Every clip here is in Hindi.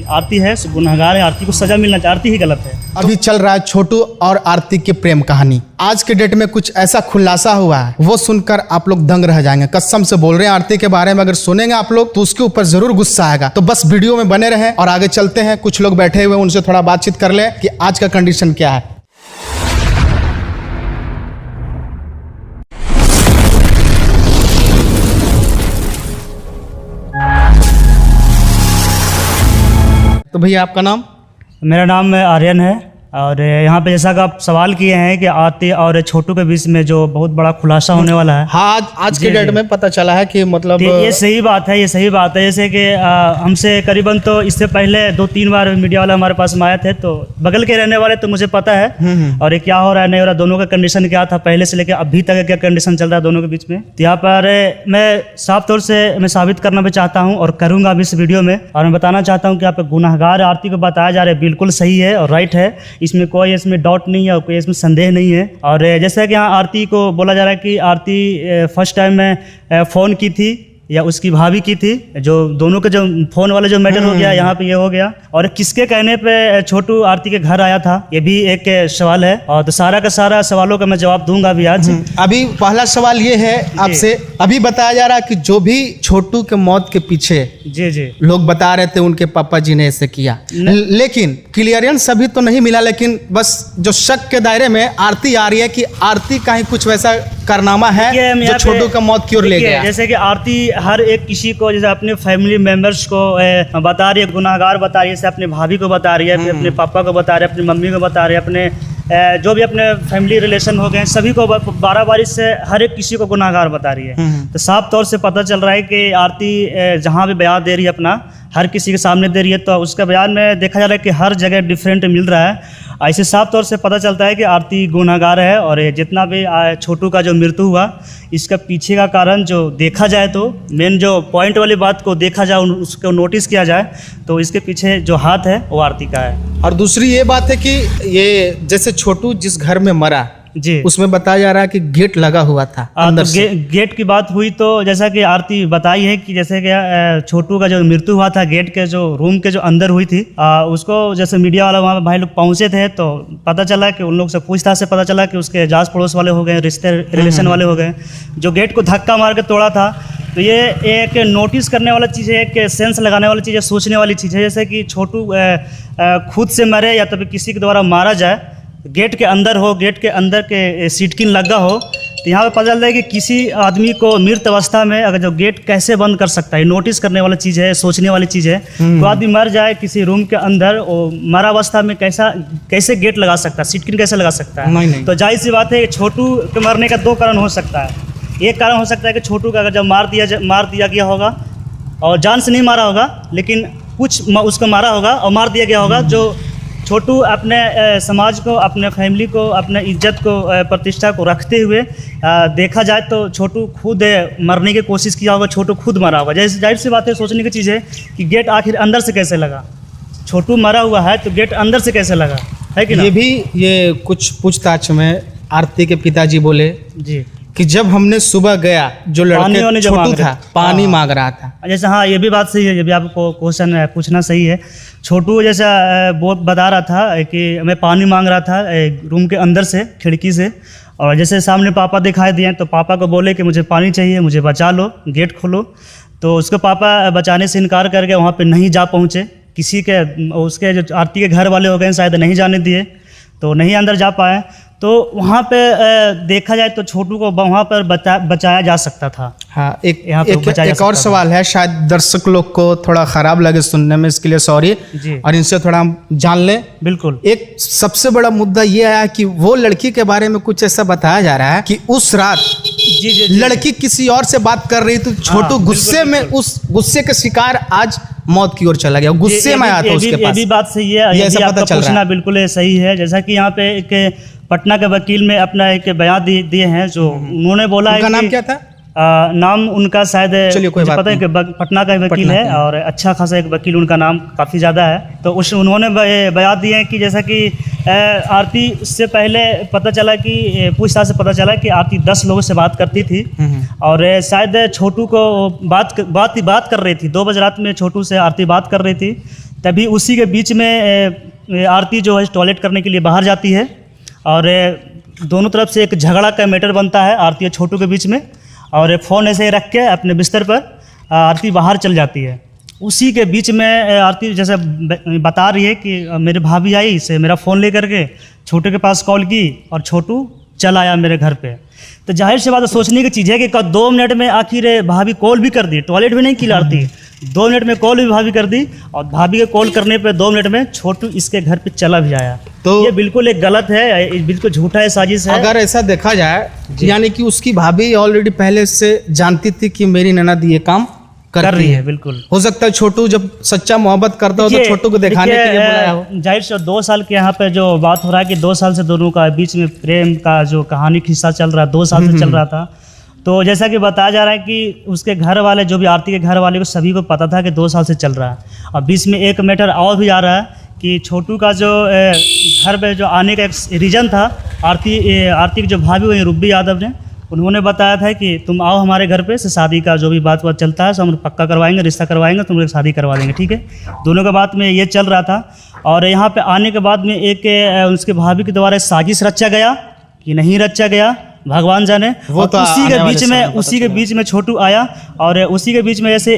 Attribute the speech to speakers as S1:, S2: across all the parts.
S1: आरती है गुनहगार है, आरती को सजा मिलना चाहिए, आरती ही गलत है।
S2: अभी चल रहा है छोटू और आरती की प्रेम कहानी। आज के डेट में कुछ ऐसा खुलासा हुआ है, वो सुनकर आप लोग दंग रह जाएंगे। कसम से बोल रहे हैं, आरती के बारे में अगर सुनेंगे आप लोग तो उसके ऊपर जरूर गुस्सा आएगा। तो बस वीडियो में बने रहें और आगे चलते हैं। कुछ लोग बैठे हुए उनसे थोड़ा बातचीत कर ले कि आज का कंडीशन क्या है। तो भैया आपका नाम?
S1: मेरा नाम आर्यन है और यहाँ पे जैसा कि आप सवाल किए हैं कि आरती और छोटू के बीच में जो बहुत बड़ा खुलासा होने वाला है।
S2: हाँ, आज के डेट में पता चला है कि मतलब
S1: ये सही बात है, ये सही बात है। जैसे कि हमसे करीबन तो इससे पहले 2-3 बार मीडिया वाला हमारे पास में आए थे, तो बगल के रहने वाले तो मुझे पता है और ये क्या हो रहा है नहीं हो रहा, दोनों का कंडीशन क्या था पहले से लेकर अभी तक क्या कंडीशन चल रहा है दोनों के बीच में। तो यहाँ पर मैं साफ तौर से मैं साबित करना भी चाहता हूँ और करूँगा अभी इस वीडियो में। और मैं बताना चाहता हूँ कि यहाँ पे गुनहगार आरती को बताया जा रहा है, बिल्कुल सही है और राइट है, इसमें कोई इसमें डाउट नहीं है और कोई इसमें संदेह नहीं है। और जैसा कि यहाँ आरती को बोला जा रहा है कि आरती फर्स्ट टाइम में फ़ोन की थी या उसकी भाभी की थी, जो दोनों के जो फ़ोन वाले जो मैटर हो गया यहाँ पे ये हो गया। और किसके कहने पे छोटू आरती के घर आया था, ये भी एक सवाल है। और तो सारा का सारा सवालों का मैं जवाब दूंगा अभी आज।
S2: अभी पहला सवाल ये है आपसे, अभी बताया जा रहा है कि जो भी छोटू के मौत के पीछे
S1: जी
S2: लोग बता रहे थे उनके पापा जी ने ऐसे किया, लेकिन क्लियरेंस अभी तो नहीं मिला। लेकिन बस जो शक के दायरे में आरती आ रही है कि आरती का ही कुछ वैसा कारनामा है जो छोटू का मौत की ओर ले गया।
S1: जैसे कि आरती हर एक किसी को, जैसे अपने फैमिली मेंबर्स को बता रही है, गुनहगार बता रही है, जैसे अपने भाभी को बता रही है, फिर अपने पापा को बता रही है, अपनी मम्मी को बता रही है, अपने जो भी अपने फैमिली रिलेशन हो गए सभी को बारी से हर एक किसी को गुनहगार बता रही है। तो साफ तौर से पता चल रहा है कि आरती जहाँ भी बयान दे रही है अपना हर किसी के सामने दे रही है, तो उसका बयान में देखा जा रहा है कि हर जगह डिफरेंट मिल रहा है। ऐसे साफ तौर से पता चलता है कि आरती गुनहगार है। और जितना भी छोटू का जो मृत्यु हुआ इसका पीछे का कारण जो देखा जाए तो मेन जो पॉइंट वाली बात को देखा जाए, उसको नोटिस किया जाए तो इसके पीछे जो हाथ है वो आरती का है।
S2: और दूसरी ये बात है कि ये जैसे छोटू जिस घर में मरा
S1: जी
S2: उसमें बताया जा रहा है कि गेट लगा हुआ था अंदर
S1: तो गेट की बात हुई तो जैसा कि आरती बताई है कि जैसे कि छोटू का जो मृत्यु हुआ था गेट के जो रूम के जो अंदर हुई थी, उसको जैसे मीडिया वाला वहाँ भाई लोग पहुँचे थे तो पता चला कि उन लोग से पूछताछ से पता चला कि उसके जांच पड़ोस वाले हो गए, रिश्ते रिलेशन वाले हो गए, जो गेट को धक्का मार के तोड़ा था। तो ये एक नोटिस करने वाला चीज़ है, एक सेंस लगाने वाली चीज़ है, सोचने वाली चीज़ है। जैसे कि छोटू खुद से मरे या तो किसी के द्वारा मारा जाए, गेट के अंदर हो, गेट के अंदर के सीटकिन लगा हो, तो यहाँ पे पता चलता है कि किसी आदमी को मृत अवस्था में अगर जो गेट कैसे बंद कर सकता है, नोटिस करने वाली चीज़ है, सोचने वाली चीज़ है। तो आदमी मर जाए किसी रूम के अंदर, मरा अवस्था में कैसे गेट लगा सकता है, सीटकिन कैसे लगा सकता है? नहीं। तो जाहिर सी बात है कि छोटू के मरने का 2 कारण हो सकता है। एक कारण हो सकता है कि छोटू का अगर जब मार दिया गया होगा और जान से नहीं मारा होगा, लेकिन कुछ उसको मारा होगा और मार दिया गया होगा, जो छोटू अपने समाज को, अपने फैमिली को, अपने इज्जत को, प्रतिष्ठा को रखते हुए देखा जाए तो छोटू खुद मरने की कोशिश किया होगा, छोटू खुद मरा होगा। जैसे जाहिर सी बात है, सोचने की चीज़ है कि गेट आखिर अंदर से कैसे लगा, छोटू मरा हुआ है तो गेट अंदर से कैसे लगा, है कि ना?
S2: ये कुछ पूछताछ में आरती के पिताजी बोले
S1: जी
S2: कि जब हमने सुबह गया जो लड़के छोटू था पानी मांग रहा था।
S1: जैसे हाँ, ये भी बात सही है, ये भी आपको क्वेश्चन पूछना सही है। छोटू जैसा बता रहा था कि मैं पानी मांग रहा था रूम के अंदर से, खिड़की से, और जैसे सामने पापा दिखाई दिए तो पापा को बोले कि मुझे पानी चाहिए, मुझे बचा लो, गेट खोलो। तो उसके पापा बचाने से इनकार करके वहाँ पे नहीं जा पहुँचे। किसी के उसके जो आरती के घर वाले हो गए शायद नहीं जाने दिए, तो नहीं अंदर जा पाए। तो वहाँ पे देखा जाए तो छोटू को वहाँ पर बचाया जा सकता था।
S2: हाँ, एक और सवाल है, शायद दर्शक लोग को थोड़ा खराब लगे सुनने में, इसके लिए सॉरी, और इनसे थोड़ा हम जान लें।
S1: बिल्कुल। एक
S2: सबसे बड़ा मुद्दा ये आया कि वो लड़की के बारे में कुछ ऐसा बताया जा रहा है कि उस रात लड़की किसी और से बात कर रही थी, छोटू गुस्से में, उस गुस्से के शिकार आज मौत की ओर चला गया, गुस्से में आया था उसके पास।
S1: ये भी बात सही है, ये आपका पूछना बिल्कुल सही है। जैसा कि यहाँ पे एक पटना के वकील में अपना एक बयान दिए हैं, जो उन्होंने बोला है।
S2: उनका नाम क्या था?
S1: नाम उनका शायद मुझे पता है कि पटना का वकील है और अच्छा खासा एक वकील, उनका नाम काफ़ी ज़्यादा है। तो उन्होंने बयान दिए हैं कि जैसा कि आरती से पहले पता चला कि पूछताछ से पता चला कि आरती 10 लोगों से बात करती थी और शायद छोटू को बात कर रही थी। 2 बजे रात में छोटू से आरती बात कर रही थी। तभी उसी के बीच में आरती जो है टॉयलेट करने के लिए बाहर जाती है और दोनों तरफ से एक झगड़ा का मैटर बनता है आरती और छोटू के बीच में, और फ़ोन ऐसे ही रख के अपने बिस्तर पर आरती बाहर चल जाती है। उसी के बीच में आरती जैसे बता रही है कि मेरी भाभी आई से मेरा फ़ोन लेकर के छोटू के पास कॉल की और छोटू चल आया मेरे घर पे। तो जाहिर सी बात है, सोचने की चीज़ है कि 2 मिनट में आखिर भाभी कॉल भी कर दी, टॉयलेट भी नहीं की आरती, 2 मिनट में कॉल भी भाभी कर दी, और भाभी के कॉल करने पे 2 मिनट में छोटू इसके घर पे चला भी आया। तो ये बिल्कुल एक गलत है, बिल्कुल झूठा है, साजिश है।
S2: अगर ऐसा देखा जाए यानी कि उसकी भाभी ऑलरेडी पहले से जानती थी कि मेरी ननद ये काम कर रही है।
S1: बिल्कुल
S2: हो सकता है छोटू जब सच्चा मोहब्बत करता हो तो छोटू को दिखाने के लिए बुलाया हो।
S1: जाहिर से 2 साल के यहाँ पे जो बात हो रहा है कि 2 साल से दोनों का बीच में प्रेम का जो कहानी किस्सा चल रहा है 2 साल से चल रहा था। तो जैसा कि बताया जा रहा है कि उसके घर वाले जो भी आरती के घर वाले को सभी को पता था कि 2 साल से चल रहा है। और बीच में एक मैटर और भी आ रहा है कि छोटू का जो घर में जो आने का एक रीज़न था, आरती की जो भाभी हुई रुब्बी यादव ने, उन्होंने बताया था कि तुम आओ हमारे घर पे से शादी का जो भी बात चलता है सो हम पक्का करवाएंगे, रिश्ता करवाएंगे, तुम लोग शादी करवा देंगे, ठीक है। दोनों के बात में ये चल रहा था। और यहाँ पे आने के बाद में एक उसके भाभी के द्वारा साजिश रचा गया कि नहीं रचा गया भगवान जाने।
S2: वो तो
S1: उसी के बीच में छोटू आया और उसी के बीच में ऐसे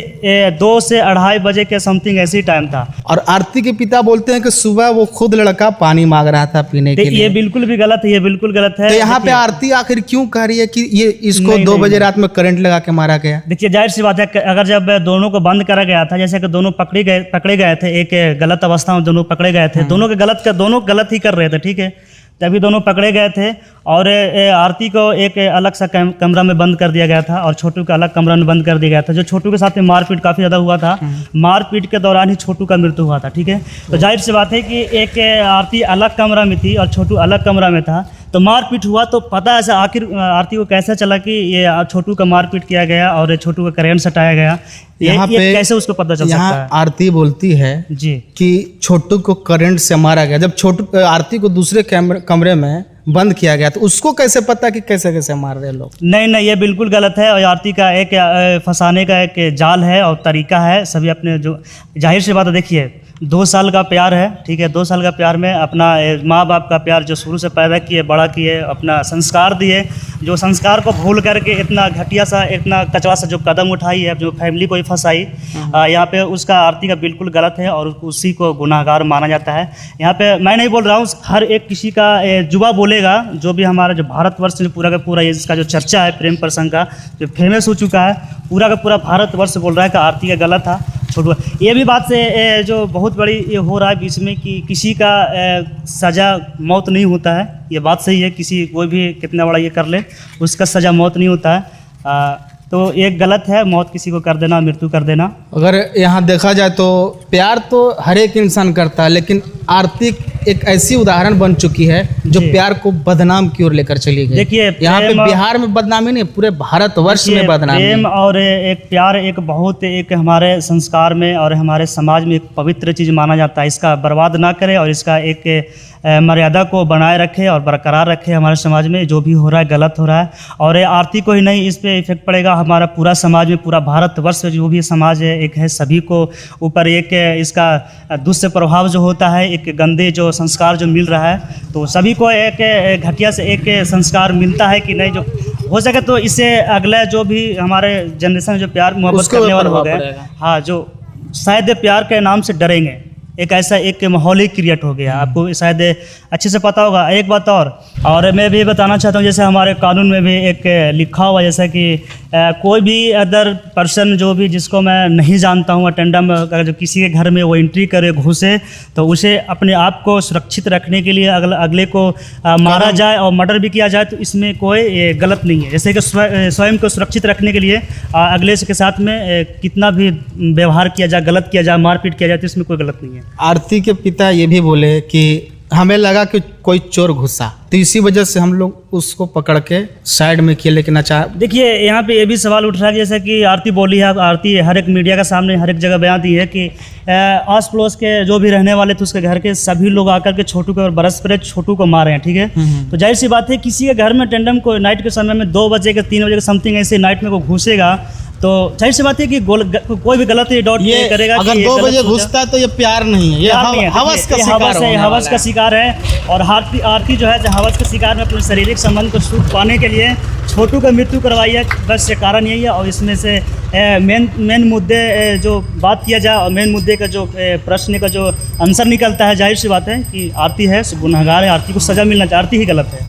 S1: 2 से 2:30 बजे के समथिंग ऐसी टाइम था। और
S2: आरती के पिता बोलते हैं कि सुबह वो खुद लड़का पानी मांग रहा था पीने के लिए।
S1: ये बिल्कुल भी गलत है, ये बिल्कुल गलत है।
S2: तो यहाँ पे आरती आखिर क्यों कह रही है कि ये इसको 2 बजे रात में करंट लगा के मारा गया?
S1: देखिए जाहिर सी बात है, अगर जब दोनों को बंद करा गया था, जैसे कि दोनों पकड़े गए थे, एक गलत अवस्था में दोनों पकड़े गए थे, दोनों गलत ही कर रहे थे, ठीक है। तभी दोनों पकड़े गए थे और आरती को एक अलग सा कमरा में बंद कर दिया गया था और छोटू का अलग कमरा में बंद कर दिया गया था। जो छोटू के साथ में मारपीट काफ़ी ज़्यादा हुआ था, मारपीट के दौरान ही छोटू का मृत्यु हुआ था, ठीक है। तो जाहिर सी बात है कि एक आरती अलग कमरा में थी और छोटू अलग कमरा में था, तो मारपीट हुआ। तो पता ऐसा आखिर आरती को कैसे चला कि ये छोटू का मारपीट किया गया और छोटू का करंट सटाया गया,
S2: यहाँ पे
S1: कैसे उसको पता चल सकता है?
S2: आरती बोलती है जी कि छोटू को करंट से मारा गया। जब छोटू आरती को दूसरे कमरे में बंद किया गया तो उसको कैसे पता कि कैसे कैसे मार रहे लोग?
S1: नहीं, ये बिल्कुल गलत है और आरती का एक फंसाने का एक जाल है और तरीका है। सभी अपने जो जाहिर सी बात है, देखिए 2 साल का प्यार है, ठीक है। 2 साल का प्यार में अपना माँ बाप का प्यार जो शुरू से पैदा किए, बड़ा किए, अपना संस्कार दिए, जो संस्कार को भूल करके इतना घटिया सा, इतना कचरा सा जो कदम उठाई है, जो फैमिली को ही फंसाई, यहाँ पे उसका आरती का बिल्कुल गलत है और उसी को गुनाहगार माना जाता है। यहाँ पे मैं नहीं बोल रहा हूँ, हर एक किसी का जुबा बोलेगा, जो भी हमारा जो भारतवर्ष में पूरा का पूरा ये इसका जो चर्चा है प्रेम प्रसंग का जो फेमस हो चुका है, पूरा का पूरा भारतवर्ष बोल रहा है कि आरती का गलत था, छोटू। ये भी बात से जो बहुत बड़ी ये हो रहा है बीच में कि किसी का सज़ा मौत नहीं होता है, ये बात सही है। कोई भी कितना बड़ा ये कर ले उसका सज़ा मौत नहीं होता है। तो ये गलत है मौत किसी को कर देना, मृत्यु कर देना।
S2: अगर यहाँ देखा जाए तो प्यार तो हर एक इंसान करता है, लेकिन आरती एक ऐसी उदाहरण बन चुकी है जो प्यार को बदनाम की ओर लेकर चली गई।
S1: देखिए
S2: यहाँ पे बिहार में बदनामी नहीं, पूरे भारतवर्ष में बदनामी।
S1: प्रेम और एक प्यार एक बहुत एक हमारे संस्कार में और हमारे समाज में एक पवित्र चीज़ माना जाता है। इसका बर्बाद ना करें और इसका एक मर्यादा को बनाए रखे और बरकरार रखे। हमारे समाज में जो भी हो रहा है गलत हो रहा है और आरती को ही नहीं, इस पर इफेक्ट पड़ेगा हमारा पूरा समाज में, पूरा भारतवर्ष में जो भी समाज है एक है, सभी को ऊपर एक इसका दुष्प्रभाव जो होता है, एक गंदे जो संस्कार जो मिल रहा है, तो सभी को एक घटिया से एक संस्कार मिलता है कि नहीं, जो हो सके तो इससे अगला जो भी हमारे जनरेशन में जो प्यार मोहब्बत करने वाले हो गए, हाँ, जो शायद प्यार के नाम से डरेंगे, एक ऐसा एक माहौल ही क्रिएट हो गया। आपको शायद अच्छे से पता होगा। एक बात और मैं भी बताना चाहता हूँ, जैसे हमारे कानून में भी एक लिखा हुआ, जैसा कि कोई भी अदर पर्सन जो भी जिसको मैं नहीं जानता हूँ अटेंडम, अगर जो किसी के घर में वो एंट्री करे, घुसे, तो उसे अपने आप को सुरक्षित रखने के लिए अगले को मारा जाए और मर्डर भी किया जाए, तो इसमें कोई गलत नहीं है। जैसे कि स्वयं को सुरक्षित रखने के लिए अगले के साथ में कितना भी व्यवहार किया जाए, गलत किया जाए, मारपीट किया जाए, तो इसमें कोई गलत नहीं है।
S2: आरती के पिता ये भी बोले कि हमें लगा कि कोई चोर घुसा, तो इसी वजह से हम लोग उसको पकड़ के साइड में किए, लेकिन अच्छा।
S1: देखिए यहाँ पे ये भी सवाल उठ रहा है, जैसे कि आरती बोली है, आरती हर एक मीडिया के सामने हर एक जगह बयान दी है कि आस पड़ोस के जो भी रहने वाले थे उसके घर के सभी लोग आकर के छोटू को बरस पड़े, छोटू को मारे हैं, ठीक है। तो जाहिर सी बात है, किसी के घर में टेंडम को नाइट के समय में 2 बजे के 3 बजे के समथिंग ऐसे नाइट में को घुसेगा, तो जाहिर सी बात है कि कोई भी गलत डाउट
S2: ये
S1: करेगा
S2: अगर
S1: कि ये
S2: 2
S1: गलत
S2: बजे
S1: सोचा।
S2: घुसता है तो ये प्यार नहीं है, ये
S1: प्यार नहीं है।
S2: हवस का
S1: ये
S2: शिकार
S1: हवस है,
S2: होने
S1: हवस
S2: वाला
S1: का
S2: है।
S1: शिकार है। और आरती जो है हवस का शिकार में अपने शारीरिक संबंध को सुख पाने के लिए छोटू का मृत्यु करवाई है, बस ये कारण यही है। और इसमें से मेन मुद्दे जो बात किया जाए और मेन मुद्दे का जो प्रश्न का जो आंसर निकलता है, जाहिर सी बात है कि आरती है गुनहगार है, आरती को सज़ा मिलना चाहिए, आरती ही गलत है।